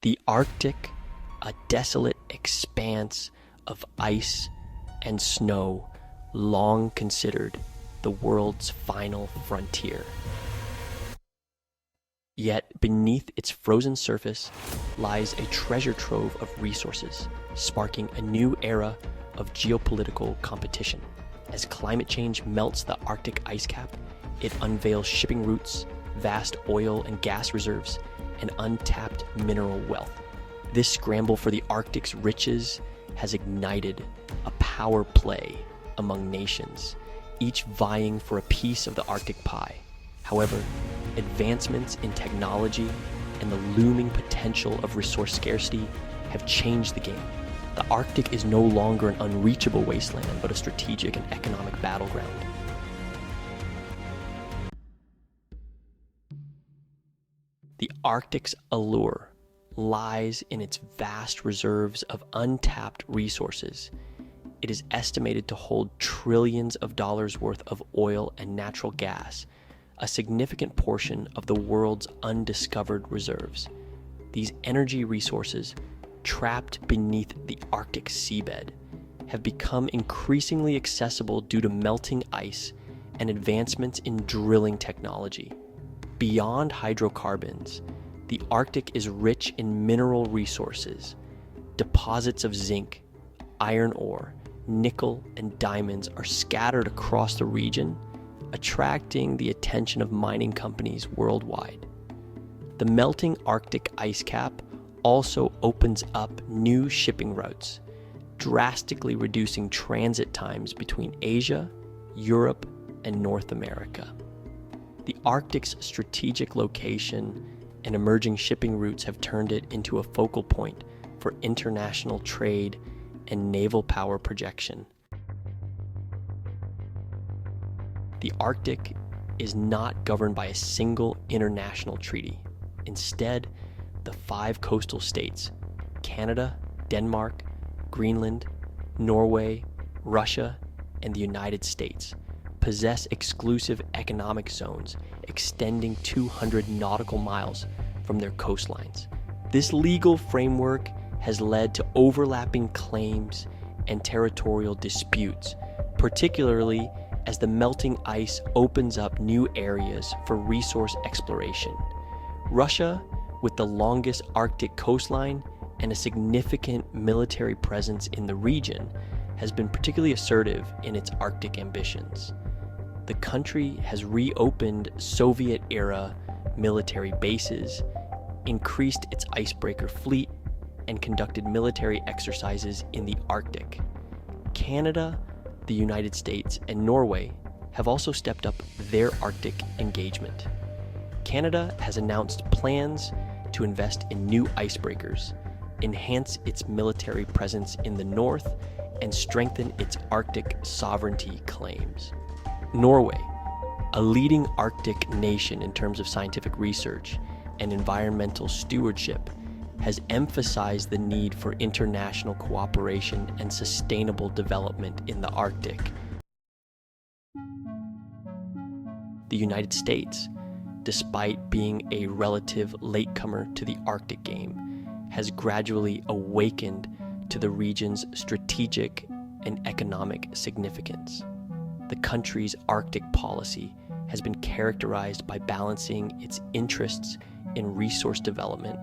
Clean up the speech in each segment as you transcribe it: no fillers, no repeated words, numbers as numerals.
The Arctic, a desolate expanse of ice and snow, long considered the world's final frontier. Yet beneath its frozen surface lies a treasure trove of resources, sparking a new era of geopolitical competition. As climate change melts the Arctic ice cap, it unveils shipping routes, vast oil and gas reserves, and untapped mineral wealth. This scramble for the Arctic's riches has ignited a power play among nations, each vying for a piece of the Arctic pie. However, advancements in technology and the looming potential of resource scarcity have changed the game. The Arctic is no longer an unreachable wasteland, but a strategic and economic battleground. The Arctic's allure lies in its vast reserves of untapped resources. It is estimated to hold trillions of dollars worth of oil and natural gas, a significant portion of the world's undiscovered reserves. These energy resources, trapped beneath the Arctic seabed, have become increasingly accessible due to melting ice and advancements in drilling technology. Beyond hydrocarbons, the Arctic is rich in mineral resources. Deposits of zinc, iron ore, nickel, and diamonds are scattered across the region, attracting the attention of mining companies worldwide. The melting Arctic ice cap also opens up new shipping routes, drastically reducing transit times between Asia, Europe, and North America. The Arctic's strategic location and emerging shipping routes have turned it into a focal point for international trade and naval power projection. The Arctic is not governed by a single international treaty. Instead, the 5 coastal states, Canada, Denmark, Greenland, Norway, Russia, and the United States, possess exclusive economic zones extending 200 nautical miles from their coastlines. This legal framework has led to overlapping claims and territorial disputes, particularly as the melting ice opens up new areas for resource exploration. Russia, with the longest Arctic coastline and a significant military presence in the region, has been particularly assertive in its Arctic ambitions. The country has reopened Soviet-era military bases, increased its icebreaker fleet, and conducted military exercises in the Arctic. Canada, the United States, and Norway have also stepped up their Arctic engagement. Canada has announced plans to invest in new icebreakers, enhance its military presence in the north, and strengthen its Arctic sovereignty claims. Norway, a leading Arctic nation in terms of scientific research and environmental stewardship, has emphasized the need for international cooperation and sustainable development in the Arctic. The United States, despite being a relative latecomer to the Arctic game, has gradually awakened to the region's strategic and economic significance. The country's Arctic policy has been characterized by balancing its interests in resource development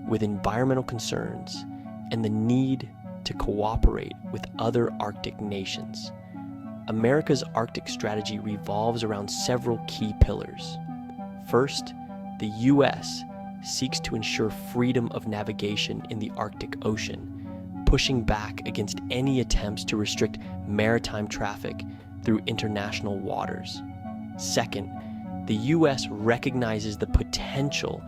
with environmental concerns and the need to cooperate with other Arctic nations. America's Arctic strategy revolves around several key pillars. First, the U.S. seeks to ensure freedom of navigation in the Arctic Ocean, pushing back against any attempts to restrict maritime traffic through international waters. Second, the U.S. recognizes the potential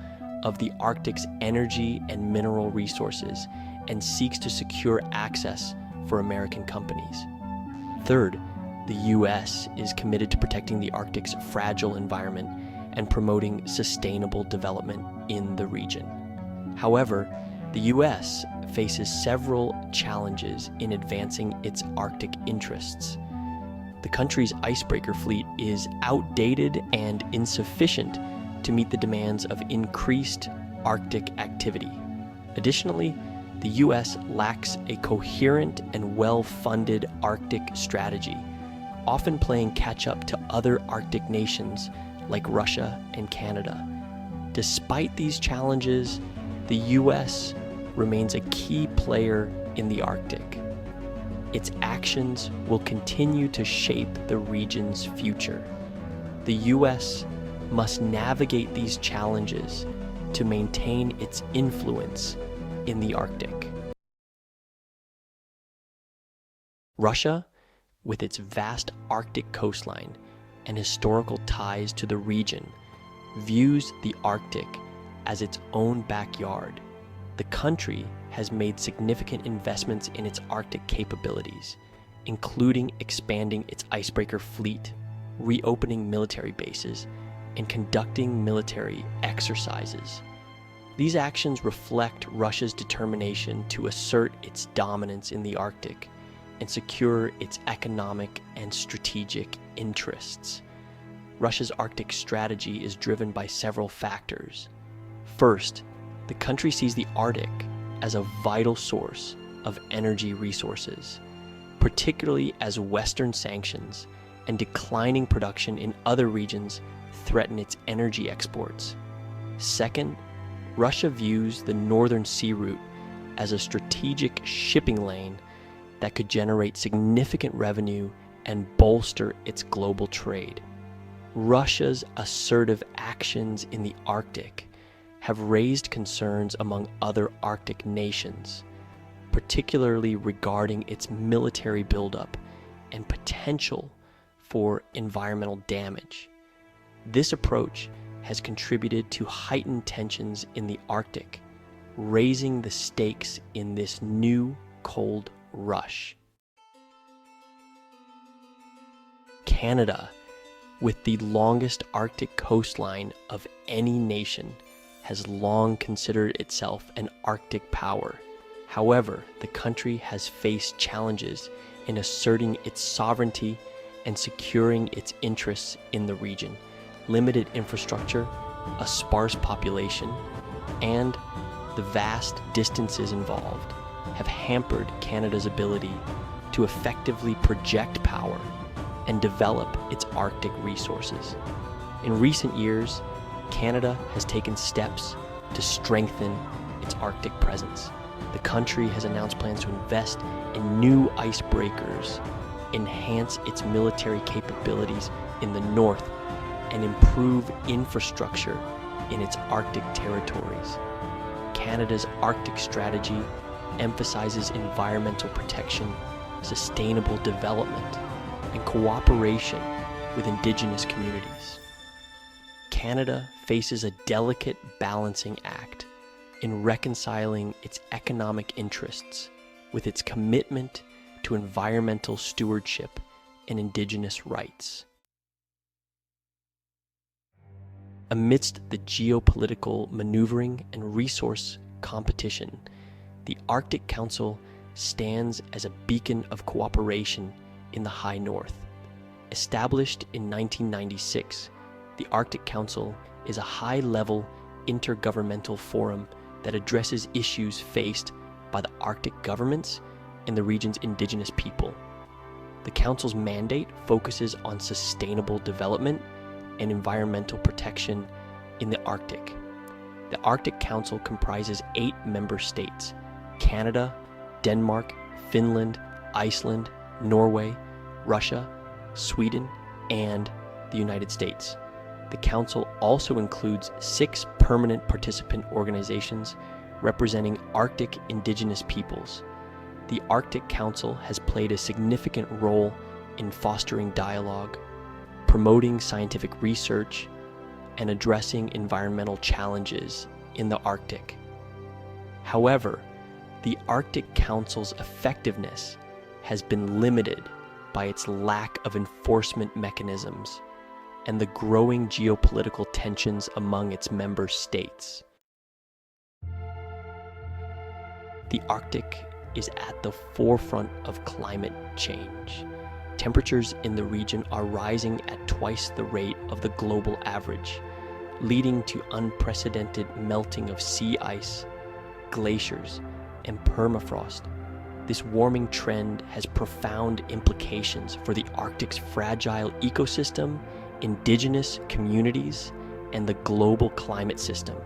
of the Arctic's energy and mineral resources and seeks to secure access for American companies. Third, the U.S. is committed to protecting the Arctic's fragile environment and promoting sustainable development in the region. However, the U.S. faces several challenges in advancing its Arctic interests. The country's icebreaker fleet is outdated and insufficient to meet the demands of increased Arctic activity. Additionally, the U.S. lacks a coherent and well-funded Arctic strategy, often playing catch-up to other Arctic nations like Russia and Canada. Despite these challenges, the U.S. remains a key player in the Arctic. Its actions will continue to shape the region's future. The U.S. must navigate these challenges to maintain its influence in the Arctic. Russia, with its vast Arctic coastline and historical ties to the region, views the Arctic as its own backyard. The country has made significant investments in its Arctic capabilities, including expanding its icebreaker fleet, reopening military bases, and conducting military exercises. These actions reflect Russia's determination to assert its dominance in the Arctic and secure its economic and strategic interests. Russia's Arctic strategy is driven by several factors. First, the country sees the Arctic as a vital source of energy resources, particularly as Western sanctions and declining production in other regions threaten its energy exports. Second, Russia views the Northern Sea Route as a strategic shipping lane that could generate significant revenue and bolster its global trade. Russia's assertive actions in the Arctic have raised concerns among other Arctic nations, particularly regarding its military buildup and potential for environmental damage. This approach has contributed to heightened tensions in the Arctic, raising the stakes in this new cold rush. Canada, with the longest Arctic coastline of any nation, has long considered itself an Arctic power. However, the country has faced challenges in asserting its sovereignty and securing its interests in the region. Limited infrastructure, a sparse population, and the vast distances involved have hampered Canada's ability to effectively project power and develop its Arctic resources. In recent years, Canada has taken steps to strengthen its Arctic presence. The country has announced plans to invest in new icebreakers, enhance its military capabilities in the north, and improve infrastructure in its Arctic territories. Canada's Arctic strategy emphasizes environmental protection, sustainable development, and cooperation with Indigenous communities. Canada faces a delicate balancing act in reconciling its economic interests with its commitment to environmental stewardship and Indigenous rights. Amidst the geopolitical maneuvering and resource competition, the Arctic Council stands as a beacon of cooperation in the High North. Established in 1996, the Arctic Council is a high-level intergovernmental forum that addresses issues faced by the Arctic governments and the region's Indigenous people. The Council's mandate focuses on sustainable development and environmental protection in the Arctic. The Arctic Council comprises 8 member states: Canada, Denmark, Finland, Iceland, Norway, Russia, Sweden, and the United States. The Council also includes 6 permanent participant organizations representing Arctic Indigenous peoples. The Arctic Council has played a significant role in fostering dialogue, promoting scientific research, and addressing environmental challenges in the Arctic. However, the Arctic Council's effectiveness has been limited by its lack of enforcement mechanisms and the growing geopolitical tensions among its member states. The Arctic is at the forefront of climate change. Temperatures in the region are rising at twice the rate of the global average, leading to unprecedented melting of sea ice, glaciers, and permafrost, this warming trend has profound implications for the Arctic's fragile ecosystem, indigenous communities, and the global climate system.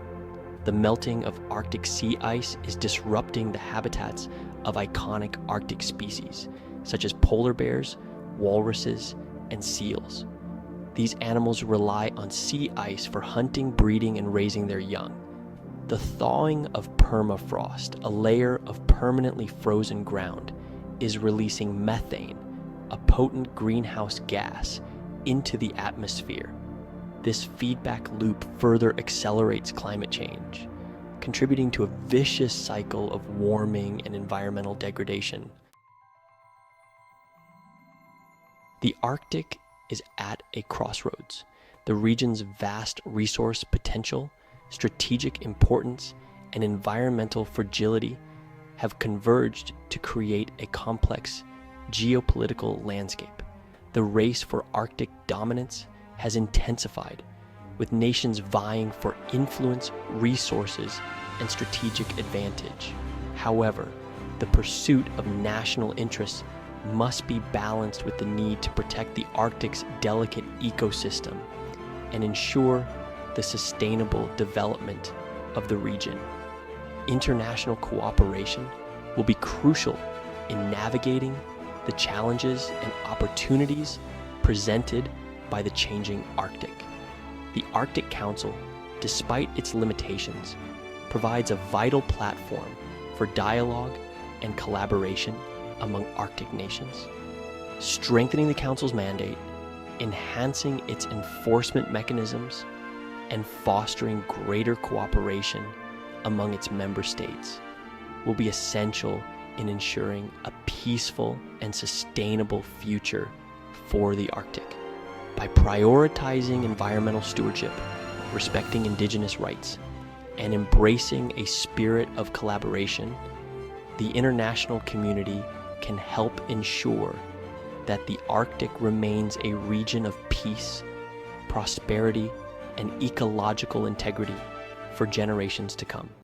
The melting of Arctic sea ice is disrupting the habitats of iconic Arctic species, such as polar bears, walruses, and seals. These animals rely on sea ice for hunting, breeding, and raising their young. The thawing of permafrost, a layer of permanently frozen ground, is releasing methane, a potent greenhouse gas, into the atmosphere. This feedback loop further accelerates climate change, contributing to a vicious cycle of warming and environmental degradation. The Arctic is at a crossroads. The region's vast resource potential, strategic importance, and environmental fragility have converged to create a complex geopolitical landscape. The race for Arctic dominance has intensified, with nations vying for influence, resources, and strategic advantage. However, the pursuit of national interests must be balanced with the need to protect the Arctic's delicate ecosystem and ensure the sustainable development of the region. International cooperation will be crucial in navigating the challenges and opportunities presented by the changing Arctic. The Arctic Council, despite its limitations, provides a vital platform for dialogue and collaboration among Arctic nations. Strengthening the Council's mandate, enhancing its enforcement mechanisms, and fostering greater cooperation among its member states will be essential in ensuring a peaceful and sustainable future for the Arctic. By prioritizing environmental stewardship, respecting indigenous rights, and embracing a spirit of collaboration, the international community can help ensure that the Arctic remains a region of peace, prosperity, and ecological integrity for generations to come.